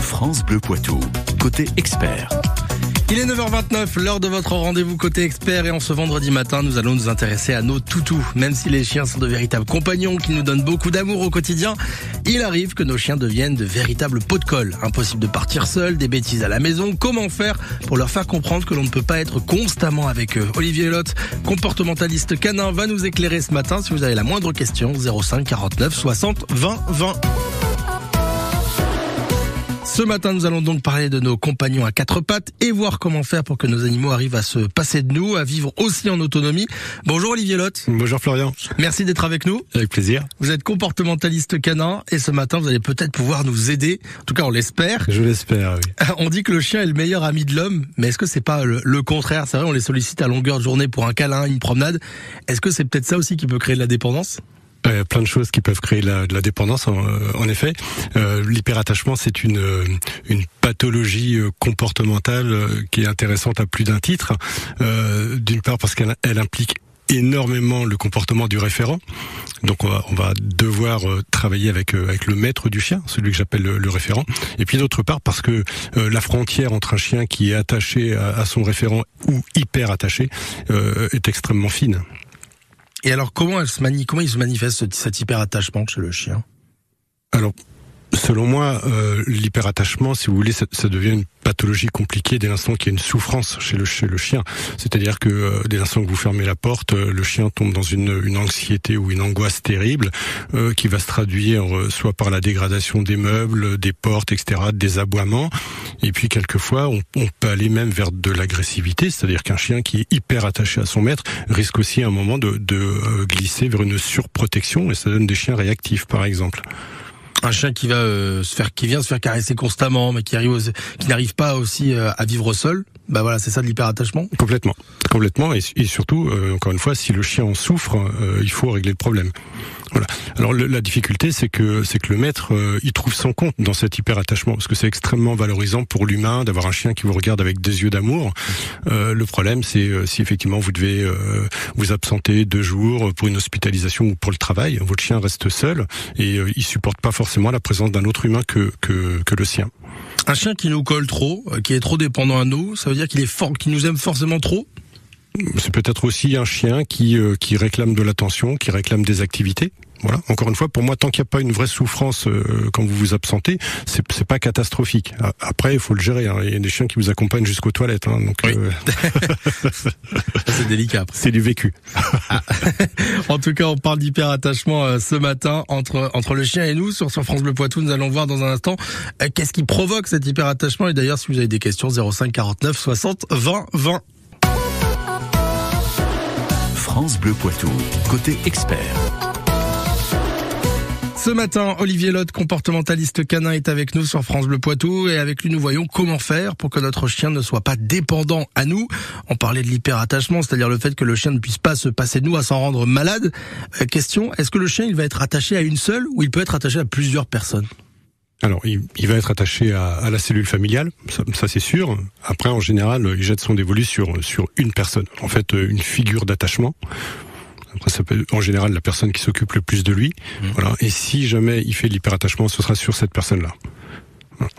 France Bleu Poitou, côté expert. Il est 9h29, l'heure de votre rendez-vous côté expert, et en ce vendredi matin, nous allons nous intéresser à nos toutous. Même si les chiens sont de véritables compagnons qui nous donnent beaucoup d'amour au quotidien, il arrive que nos chiens deviennent de véritables pots de colle. Impossible de partir seul, des bêtises à la maison. Comment faire pour leur faire comprendre que l'on ne peut pas être constamment avec eux? Olivier Lotte, comportementaliste canin, va nous éclairer ce matin. Si vous avez la moindre question, 05 49 60 20 20. Ce matin, nous allons donc parler de nos compagnons à quatre pattes et voir comment faire pour que nos animaux arrivent à se passer de nous, à vivre aussi en autonomie. Bonjour Olivier Lotte. Bonjour Florian. Merci d'être avec nous. Avec plaisir. Vous êtes comportementaliste canin et ce matin, vous allez peut-être pouvoir nous aider. En tout cas, on l'espère. Je l'espère, oui. On dit que le chien est le meilleur ami de l'homme, mais est-ce que c'est pas le contraire? C'est vrai, on les sollicite à longueur de journée pour un câlin, une promenade. Est-ce que c'est peut-être ça aussi qui peut créer de la dépendance? Plein de choses qui peuvent créer de la dépendance, en effet. L'hyperattachement, c'est une pathologie comportementale qui est intéressante à plus d'un titre. D'une part parce qu'elle implique énormément le comportement du référent. Donc on va devoir travailler avec le maître du chien, celui que j'appelle le référent. Et puis d'autre part parce que la frontière entre un chien qui est attaché à son référent ou hyper attaché est extrêmement fine. Et alors, comment il se manifeste cet hyperattachement chez le chien? Alors, selon moi, l'hyperattachement, si vous voulez, ça devient une pathologie compliquée dès l'instant qu'il y a une souffrance chez le chien. C'est-à-dire que dès l'instant que vous fermez la porte, le chien tombe dans une anxiété ou une angoisse terrible qui va se traduire soit par la dégradation des meubles, des portes, etc., des aboiements. Et puis quelquefois, on peut aller même vers de l'agressivité, c'est-à-dire qu'un chien qui est hyper attaché à son maître risque aussi à un moment de glisser vers une surprotection, et ça donne des chiens réactifs, par exemple. Un chien qui vient se faire caresser constamment, mais qui n'arrive pas aussi à vivre seul. Bah voilà, c'est ça de l'hyperattachement. Complètement, et surtout, encore une fois, si le chien en souffre, il faut régler le problème. Voilà. Alors la difficulté, c'est que le maître, il trouve son compte dans cet hyperattachement, parce que c'est extrêmement valorisant pour l'humain d'avoir un chien qui vous regarde avec des yeux d'amour. Le problème, c'est si effectivement vous devez vous absenter 2 jours pour une hospitalisation ou pour le travail, votre chien reste seul et il supporte pas forcément la présence d'un autre humain que le sien. Un chien qui nous colle trop, qui est trop dépendant à nous, ça veut dire qu'il nous aime forcément trop? C'est peut-être aussi un chien qui réclame de l'attention, qui réclame des activités. Voilà. Encore une fois, pour moi, tant qu'il n'y a pas une vraie souffrance quand vous vous absentez, c'est pas catastrophique. Après, il faut le gérer. Hein. Il y a des chiens qui vous accompagnent jusqu'aux toilettes. Hein, donc, oui. C'est délicat. Après. C'est du vécu. En tout cas, on parle d'hyperattachement ce matin entre le chien et nous sur France Bleu Poitou. Nous allons voir dans un instant qu'est-ce qui provoque cet hyperattachement. Et d'ailleurs, si vous avez des questions, 05 49 60 20 20. France Bleu Poitou, côté expert. Ce matin, Olivier Lotte, comportementaliste canin, est avec nous sur France Bleu Poitou, et avec lui nous voyons comment faire pour que notre chien ne soit pas dépendant à nous. On parlait de l'hyperattachement, c'est-à-dire le fait que le chien ne puisse pas se passer de nous à s'en rendre malade. Question, est-ce que le chien il va être attaché à une seule ou il peut être attaché à plusieurs personnes? Alors, il va être attaché à la cellule familiale, ça c'est sûr. Après, en général, il jette son dévolu sur une personne. En fait, une figure d'attachement. Après, ça peut, en général, la personne qui s'occupe le plus de lui. Voilà. Et si jamais il fait de l'hyperattachement, ce sera sur cette personne-là. Voilà.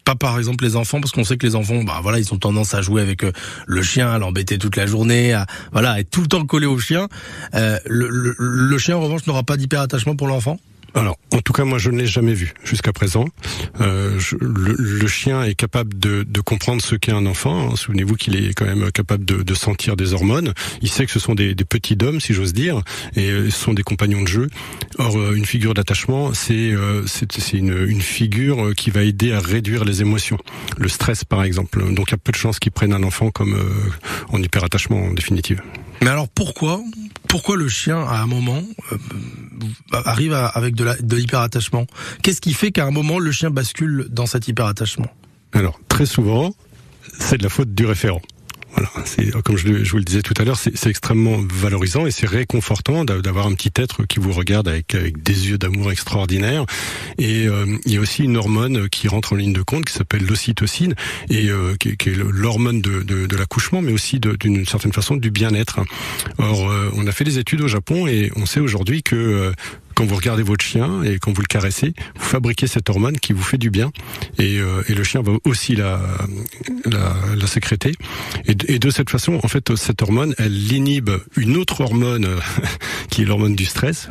Pas par exemple les enfants, parce qu'on sait que les enfants, ils ont tendance à jouer avec le chien, à l'embêter toute la journée, à être tout le temps collé au chien. Le chien, en revanche, n'aura pas d'hyperattachement pour l'enfant? Alors, en tout cas, moi, je ne l'ai jamais vu jusqu'à présent. Le chien est capable de comprendre ce qu'est un enfant. Hein. Souvenez-vous qu'il est quand même capable de sentir des hormones. Il sait que ce sont des petits dômes, si j'ose dire, et ce sont des compagnons de jeu. Or, une figure d'attachement, c'est une figure qui va aider à réduire les émotions, le stress, par exemple. Donc, il y a peu de chances qu'ils prennent un enfant comme en hyperattachement, en définitive. Mais alors, pourquoi le chien, à un moment, arrive avec de l'hyperattachement? Qu'est-ce qui fait qu'à un moment, le chien bascule dans cet hyperattachement? Alors, très souvent, c'est de la faute du référent. Voilà, c'est comme je vous le disais tout à l'heure, c'est extrêmement valorisant et c'est réconfortant d'avoir un petit être qui vous regarde avec des yeux d'amour extraordinaires. Et il y a aussi une hormone qui rentre en ligne de compte qui s'appelle l'ocytocine et qui est l'hormone de l'accouchement, mais aussi d'une certaine façon du bien-être. Or, on a fait des études au Japon et on sait aujourd'hui que quand vous regardez votre chien et quand vous le caressez, vous fabriquez cette hormone qui vous fait du bien. et le chien va aussi la sécréter. Et de cette façon, en fait, cette hormone, elle inhibe une autre hormone qui est l'hormone du stress.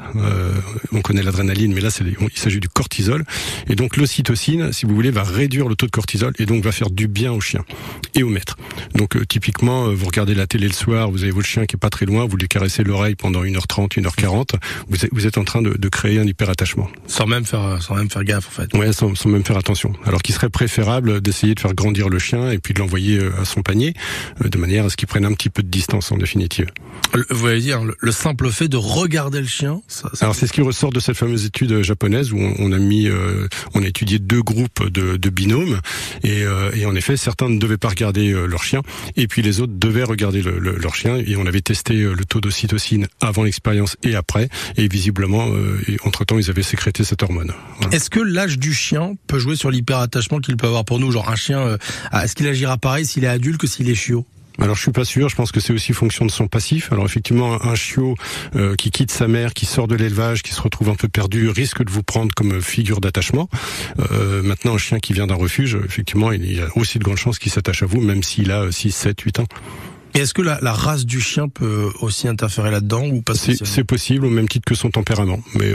On connaît l'adrénaline, mais là, il s'agit du cortisol. Et donc l'ocytocine, si vous voulez, va réduire le taux de cortisol et donc va faire du bien au chien et au maître. Donc typiquement, vous regardez la télé le soir, vous avez votre chien qui est pas très loin, vous lui caressez l'oreille pendant 1h30, 1h40, vous êtes en train de créer un hyperattachement. Sans même faire gaffe, en fait. Ouais, sans même faire attention. Alors qu'il serait préférable d'essayer de faire grandir le chien et puis de l'envoyer à son panier, de manière à ce qu'il prenne un petit peu de distance en définitive. Vous allez dire, le simple fait de regarder le chien, Alors c'est ce qui ressort de cette fameuse étude japonaise où on a étudié 2 groupes de binômes et en effet certains ne devaient pas regarder leur chien et puis les autres devaient regarder leur chien et on avait testé le taux d'ocytocine avant l'expérience et après et visiblement entre-temps ils avaient sécrété cette hormone. Voilà. Est-ce que l'âge du chien peut jouer sur l'hyperattachement qu'il peut avoir pour nous? Genre un chien, est-ce qu'il agira pareil s'il est adulte que s'il est chiot? Alors je suis pas sûr, je pense que c'est aussi fonction de son passif. Alors effectivement, un chiot qui quitte sa mère, qui sort de l'élevage, qui se retrouve un peu perdu, risque de vous prendre comme figure d'attachement. Maintenant, un chien qui vient d'un refuge, effectivement, il y a aussi de grandes chances qu'il s'attache à vous, même s'il a 6, 7, 8 ans. Et est-ce que la race du chien peut aussi interférer là-dedans ou pas? C'est possible, au même titre que son tempérament. Mais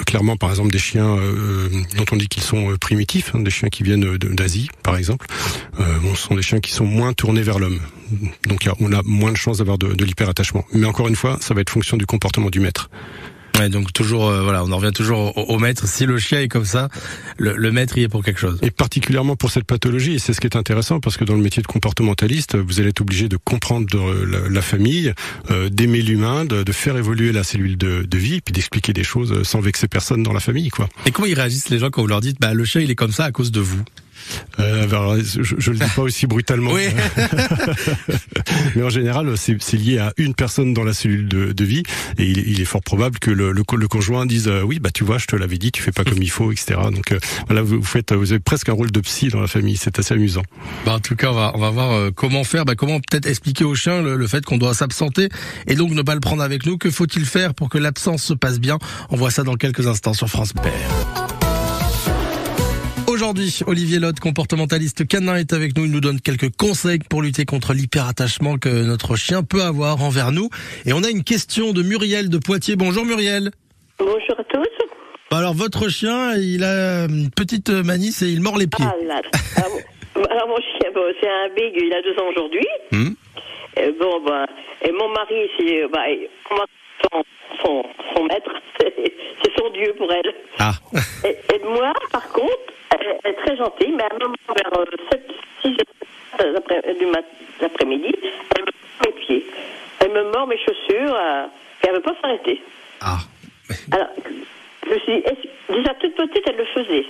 clairement, par exemple, des chiens dont on dit qu'ils sont primitifs, des chiens qui viennent d'Asie, par exemple, ce sont des chiens qui sont moins tournés vers l'homme. Donc on a moins de chances d'avoir de l'hyperattachement. Mais encore une fois, ça va être fonction du comportement du maître. Ouais, donc toujours, on en revient toujours au maître. Si le chien est comme ça, le maître y est pour quelque chose. Et particulièrement pour cette pathologie, et c'est ce qui est intéressant, parce que dans le métier de comportementaliste, vous allez être obligé de comprendre la famille, d'aimer l'humain, de faire évoluer la cellule de vie, et puis d'expliquer des choses sans vexer personne dans la famille, quoi. Et comment ils réagissent les gens quand vous leur dites, le chien il est comme ça à cause de vous? Alors, je le dis pas aussi brutalement. Oui. Mais en général, c'est lié à une personne dans la cellule de vie, et il est fort probable que le conjoint dise oui, tu vois, je te l'avais dit, tu fais pas comme il faut, etc. Donc voilà, vous avez presque un rôle de psy dans la famille, c'est assez amusant. En tout cas, on va voir comment faire, comment peut-être expliquer au chien le fait qu'on doit s'absenter et donc ne pas le prendre avec nous. Que faut-il faire pour que l'absence se passe bien? On voit ça dans quelques instants sur France Bleu. Aujourd'hui, Olivier Lotte, comportementaliste canin, est avec nous. Il nous donne quelques conseils pour lutter contre l'hyperattachement que notre chien peut avoir envers nous. Et on a une question de Muriel de Poitiers. Bonjour Muriel. Bonjour à tous. Alors votre chien, il a une petite manie, c'est il mord les pieds. Alors mon chien, c'est un big, il a 2 ans aujourd'hui. Et mon mari, c'est son maître, c'est son dieu pour elle. Ah. Et moi, par contre, elle est très gentille, mais à un moment vers 6 l'après-midi, elle me mord mes pieds. Elle me mord mes chaussures, et elle ne veut pas s'arrêter. Ah. Alors, je me suis dit, déjà toute petite, elle le faisait.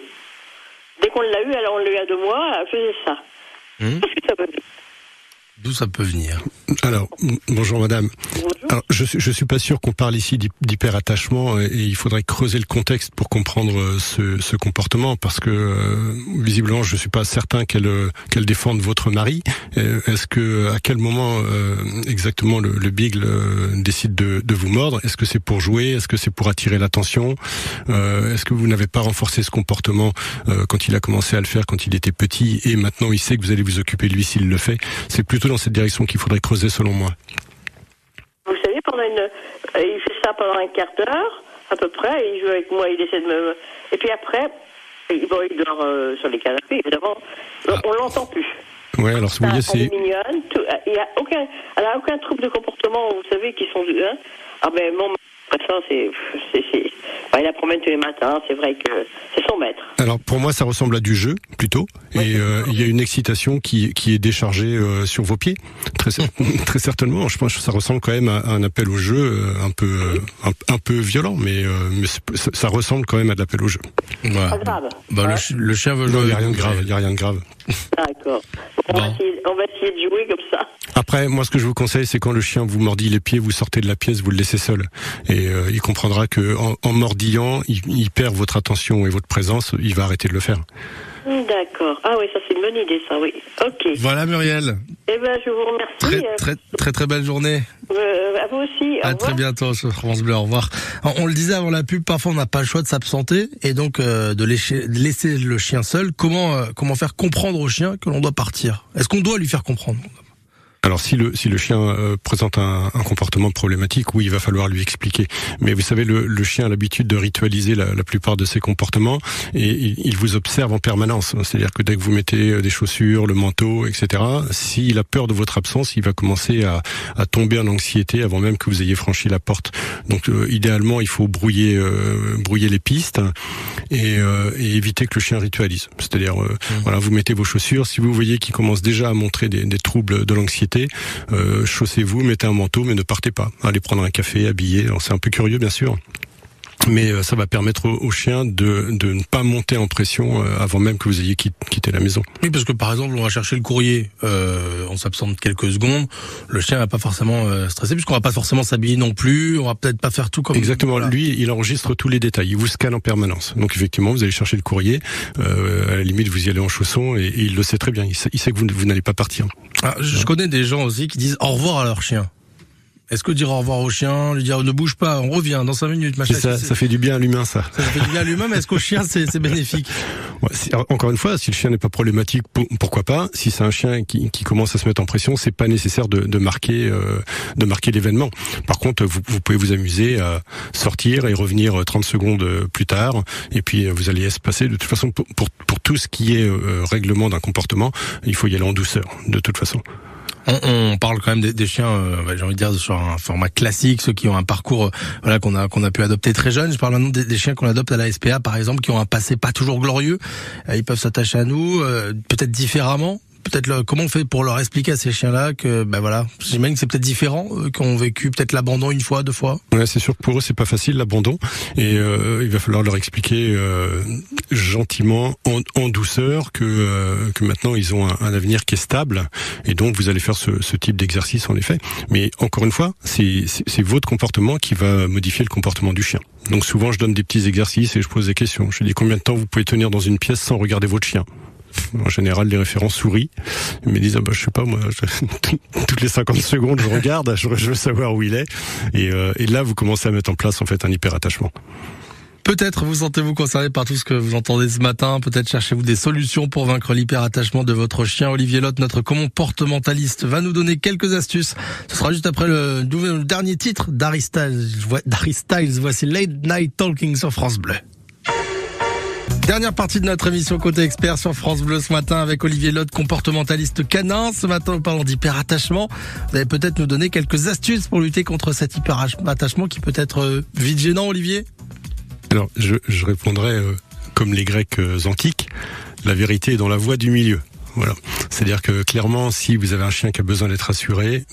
Dès qu'on l'a eu, alors on l'a eu à 2 mois, elle faisait ça. Qu'est-ce que ça veut dire? D'où ça peut venir? Alors, bonjour madame. Bonjour. Alors, je suis pas sûr qu'on parle ici d'hyperattachement et il faudrait creuser le contexte pour comprendre ce comportement parce que visiblement je suis pas certain qu'elle défende votre mari. Est-ce que à quel moment exactement le beagle décide de vous mordre? Est-ce que c'est pour jouer? Est-ce que c'est pour attirer l'attention? Est-ce que vous n'avez pas renforcé ce comportement quand il a commencé à le faire quand il était petit et maintenant il sait que vous allez vous occuper de lui s'il le fait? C'est plutôt dans cette direction qu'il faudrait creuser selon moi. Vous savez, il fait ça pendant un quart d'heure, à peu près, il joue avec moi, il essaie de me... Et puis après, il dort sur les canapés, évidemment. On l'entend plus. Ouais, alors vous voyez, c'est... Elle est mignonne, elle a aucun trouble de comportement, vous savez, qui sont... mon ça, il la promène tous les matins, c'est vrai que c'est son maître. Alors pour moi ça ressemble à du jeu plutôt, et il y a une excitation qui est déchargée sur vos pieds, très certainement. Je pense que ça ressemble quand même à un appel au jeu un peu violent, mais ça ressemble quand même à de l'appel au jeu. Ouais. Pas grave. Le chien veut jouer. Non, il n'y a rien de grave. D'accord. On va essayer de jouer comme ça. Après, moi, ce que je vous conseille, c'est quand le chien vous mordit les pieds, vous sortez de la pièce, vous le laissez seul. Et il comprendra que en mordillant, il perd votre attention et votre présence, il va arrêter de le faire. D'accord. Ah oui, ça c'est une bonne idée, ça, oui. Ok. Voilà Muriel. Eh ben, je vous remercie. Très belle journée. À vous aussi. À très bientôt sur France Bleu, au revoir. On le disait avant la pub, parfois on n'a pas le choix de s'absenter et donc de laisser le chien seul. Comment faire comprendre au chien que l'on doit partir? Est-ce qu'on doit lui faire comprendre? Alors si le chien présente un comportement problématique, oui, il va falloir lui expliquer. Mais vous savez, le chien a l'habitude de ritualiser la plupart de ses comportements et il vous observe en permanence. C'est-à-dire que dès que vous mettez des chaussures, le manteau, etc., s'il a peur de votre absence, il va commencer à tomber en anxiété avant même que vous ayez franchi la porte. Donc idéalement, il faut brouiller les pistes et éviter que le chien ritualise. C'est-à-dire, voilà, vous mettez vos chaussures. Si vous voyez qu'il commence déjà à montrer des troubles de l'anxiété, chaussez-vous, mettez un manteau, mais ne partez pas. Allez prendre un café, habillé. C'est un peu curieux, bien sûr. Mais ça va permettre au chien de ne pas monter en pression avant même que vous ayez quitté la maison. Oui, parce que par exemple, on va chercher le courrier, on s'absente quelques secondes, le chien va pas forcément stresser, puisqu'on va pas forcément s'habiller non plus, on va peut-être pas faire tout comme... Exactement, voilà. Lui, il enregistre tous les détails, il vous scanne en permanence. Donc effectivement, vous allez chercher le courrier, à la limite, vous y allez en chaussons, et il le sait très bien, il sait que vous n'allez pas partir. Ah, je connais des gens aussi qui disent au revoir à leur chien. Est-ce que dire au revoir au chien, lui dire ne bouge pas, on revient dans 5 minutes, machin. Ça fait du bien à l'humain, ça. Ça fait du bien à l'humain, mais est-ce qu'au chien c'est bénéfique? Ouais, encore une fois, si le chien n'est pas problématique, pourquoi pas? Si c'est un chien qui commence à se mettre en pression, c'est pas nécessaire de marquer l'événement. Par contre, vous pouvez vous amuser à sortir et revenir 30 secondes plus tard, et puis vous allez se passer. De toute façon, pour tout ce qui est règlement d'un comportement, il faut y aller en douceur, de toute façon. On parle quand même des chiens, j'ai envie de dire sur un format classique, ceux qui ont un parcours voilà qu'on a pu adopter très jeune. Je parle maintenant des chiens qu'on adopte à la SPA par exemple, qui ont un passé pas toujours glorieux. Ils peuvent s'attacher à nous, peut-être différemment. Peut-être comment on fait pour leur expliquer à ces chiens-là que voilà, j'imagine que c'est peut-être différent, qui ont vécu peut-être l'abandon une fois, 2 fois. Ouais, c'est sûr que pour eux c'est pas facile l'abandon et il va falloir leur expliquer gentiment, en douceur que maintenant ils ont un avenir qui est stable et donc vous allez faire ce type d'exercice en effet. Mais encore une fois, c'est votre comportement qui va modifier le comportement du chien. Donc souvent je donne des petits exercices et je pose des questions. Je dis combien de temps vous pouvez tenir dans une pièce sans regarder votre chien. En général, les référents sourient. Ils me disent, je sais pas, moi, toutes les 50 secondes, je regarde, je veux savoir où il est. Et là, vous commencez à mettre en place, en fait, un hyperattachement. Peut-être vous sentez-vous concerné par tout ce que vous entendez ce matin. Peut-être cherchez-vous des solutions pour vaincre l'hyperattachement de votre chien. Olivier Lotte, notre comportementaliste, va nous donner quelques astuces. Ce sera juste après le dernier titre d'Harry Styles. Voici Late Night Talking sur France Bleu. Dernière partie de notre émission Côté Expert sur France Bleu ce matin avec Olivier Lotte, comportementaliste canin. Ce matin, nous parlons d'hyperattachement. Vous allez peut-être nous donner quelques astuces pour lutter contre cet hyperattachement qui peut être vite gênant, Olivier? Alors, je répondrai comme les Grecs antiques, la vérité est dans la voie du milieu. Voilà. C'est-à-dire que clairement, si vous avez un chien qui a besoin d'être rassuré,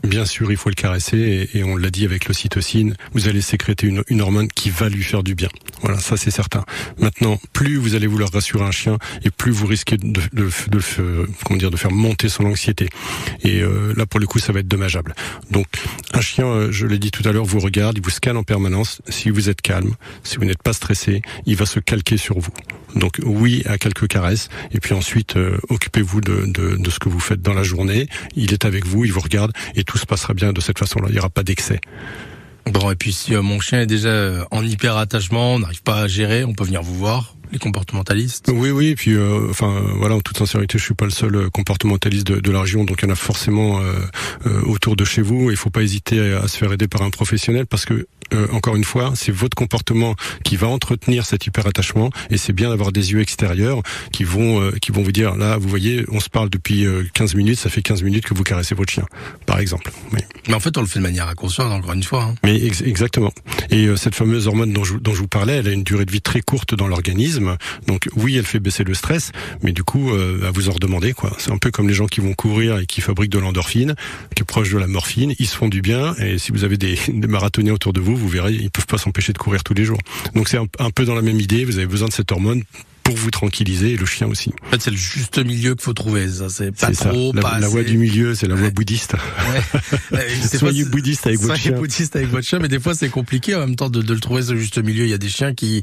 bien sûr, il faut le caresser et on l'a dit avec l'ocytocine, vous allez sécréter une hormone qui va lui faire du bien. Voilà, ça c'est certain. Maintenant, plus vous allez vouloir rassurer un chien et plus vous risquez de faire monter son anxiété. Et là, pour le coup, ça va être dommageable. Donc, un chien, je l'ai dit tout à l'heure, vous regarde, il vous scanne en permanence. Si vous êtes calme, si vous n'êtes pas stressé, il va se calquer sur vous. Donc oui à quelques caresses et puis ensuite occupez-vous de ce que vous faites dans la journée. Il est avec vous, il vous regarde et tout se passera bien de cette façon-là. Il n'y aura pas d'excès. Bon, et puis si mon chien est déjà en hyperattachement, on n'arrive pas à gérer, on peut venir vous voir, les comportementalistes. Oui, et puis voilà, en toute sincérité, je suis pas le seul comportementaliste de la région, donc il y en a forcément autour de chez vous. Il faut pas hésiter à se faire aider par un professionnel parce que encore une fois, c'est votre comportement qui va entretenir cet hyperattachement et c'est bien d'avoir des yeux extérieurs qui vont vous dire, là, vous voyez, on se parle depuis 15 minutes, ça fait 15 minutes que vous caressez votre chien, par exemple. Oui. Mais en fait, on le fait de manière inconsciente, encore une fois. Hein. Mais exactement. Et cette fameuse hormone dont je vous parlais, elle a une durée de vie très courte dans l'organisme. Donc oui, elle fait baisser le stress, mais du coup, à vous en redemander, quoi. C'est un peu comme les gens qui vont courir et qui fabriquent de l'endorphine, qui est proche de la morphine. Ils se font du bien. Et si vous avez des marathoniens autour de vous, vous verrez, ils peuvent pas s'empêcher de courir tous les jours. Donc c'est un peu dans la même idée. Vous avez besoin de cette hormone pour vous tranquilliser et le chien aussi. En fait, c'est le juste milieu qu'il faut trouver. Ça, c'est pas trop, ça. pas assez. La voie du milieu, c'est la voie bouddhiste. Ouais. Soyez bouddhiste avec votre chien. Soyez bouddhiste avec votre chien, mais des fois c'est compliqué en même temps de le trouver ce juste milieu. Il y a des chiens qui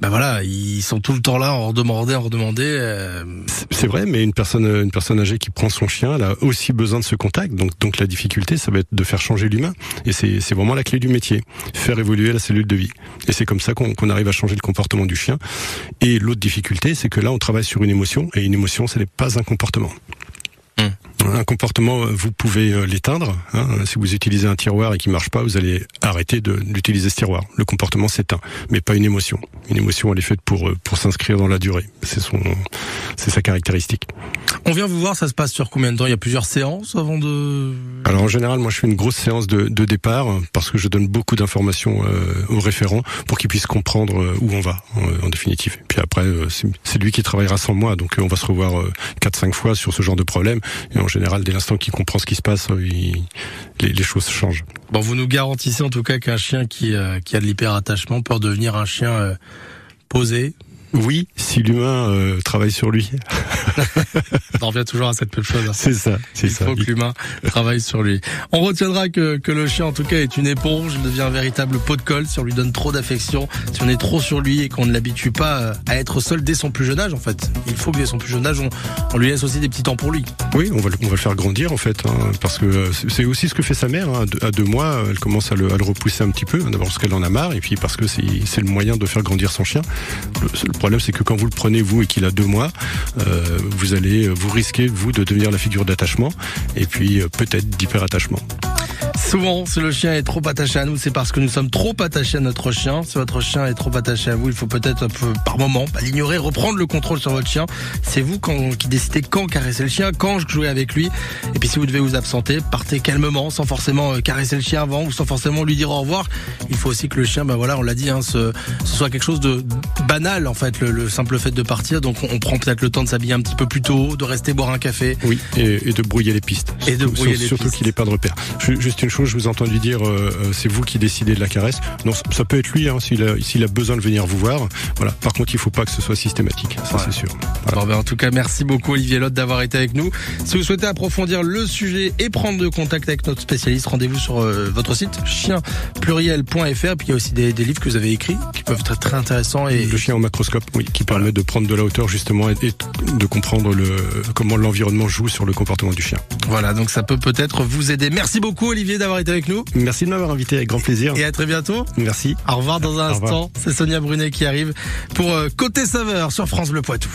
ben voilà, ils sont tout le temps là, en redemander. C'est vrai, mais une personne âgée qui prend son chien, elle a aussi besoin de ce contact. Donc la difficulté, ça va être de faire changer l'humain. Et c'est vraiment la clé du métier, faire évoluer la cellule de vie. Et c'est comme ça qu'on arrive à changer le comportement du chien. Et l'autre difficulté, c'est que là, on travaille sur une émotion, et une émotion, ce n'est pas un comportement. Un comportement, vous pouvez l'éteindre. Si vous utilisez un tiroir et qu'il marche pas, vous allez arrêter d'utiliser ce tiroir. Le comportement s'éteint, mais pas une émotion. Une émotion, elle est faite pour s'inscrire dans la durée. C'est sa caractéristique. On vient vous voir, ça se passe sur combien de temps? Il y a plusieurs séances avant de... Alors en général, moi je fais une grosse séance de départ parce que je donne beaucoup d'informations aux référents pour qu'ils puissent comprendre où on va en définitive. Et puis après, c'est lui qui travaillera sans moi, donc on va se revoir 4-5 fois sur ce genre de problème. Et en général, dès l'instant qu'il comprend ce qui se passe, les choses changent. Bon, vous nous garantissez en tout cas qu'un chien qui a de l'hyperattachement peut devenir un chien posé? Oui, si l'humain travaille sur lui. On revient toujours à cette même chose. C'est ça. Il faut que l'humain travaille sur lui. On retiendra que le chien, en tout cas, est une éponge. Il devient un véritable pot de colle si on lui donne trop d'affection, si on est trop sur lui et qu'on ne l'habitue pas à être seul dès son plus jeune âge, en fait. Il faut que dès son plus jeune âge, on lui laisse aussi des petits temps pour lui. Oui, on va le faire grandir, en fait, parce que c'est aussi ce que fait sa mère. À 2 mois, elle commence à le repousser un petit peu, d'abord parce qu'elle en a marre, et puis parce que c'est le moyen de faire grandir son chien. Le problème, c'est que quand vous le prenez, vous, et qu'il a 2 mois, vous risquez, vous, de devenir la figure d'attachement, et puis peut-être d'hyperattachement. Souvent, si le chien est trop attaché à nous, c'est parce que nous sommes trop attachés à notre chien. Si votre chien est trop attaché à vous, il faut peut-être par moment l'ignorer, reprendre le contrôle sur votre chien. C'est vous qui décidez quand caresser le chien, quand jouer avec lui. Et puis si vous devez vous absenter, partez calmement, sans forcément caresser le chien avant ou sans forcément lui dire au revoir. Il faut aussi que le chien, on l'a dit, ce soit quelque chose de banal, en fait, le simple fait de partir. Donc on prend peut-être le temps de s'habiller un petit peu plus tôt, de rester boire un café. Oui, et de brouiller les pistes. Surtout qu'il n'ait pas de repère. Juste une chose, je vous ai entendu dire, c'est vous qui décidez de la caresse. Non, ça peut être lui, s'il a besoin de venir vous voir. Voilà. Par contre, il ne faut pas que ce soit systématique, ça c'est sûr. Voilà. Bon, en tout cas, merci beaucoup Olivier Lotte d'avoir été avec nous. Si vous souhaitez approfondir le sujet et prendre de contact avec notre spécialiste, rendez-vous sur votre site chienpluriel.fr. Puis il y a aussi des livres que vous avez écrits qui peuvent être très intéressants. Et le chien au macroscope, oui, qui permet de prendre de la hauteur justement et de comprendre comment l'environnement joue sur le comportement du chien. Voilà, donc ça peut-être vous aider. Merci beaucoup Olivier d'avoir été avec nous. Merci de m'avoir invité, avec grand plaisir. Et à très bientôt. Merci. Au revoir dans un instant. C'est Sonia Brunet qui arrive pour Côté Saveur sur France Bleu Poitou.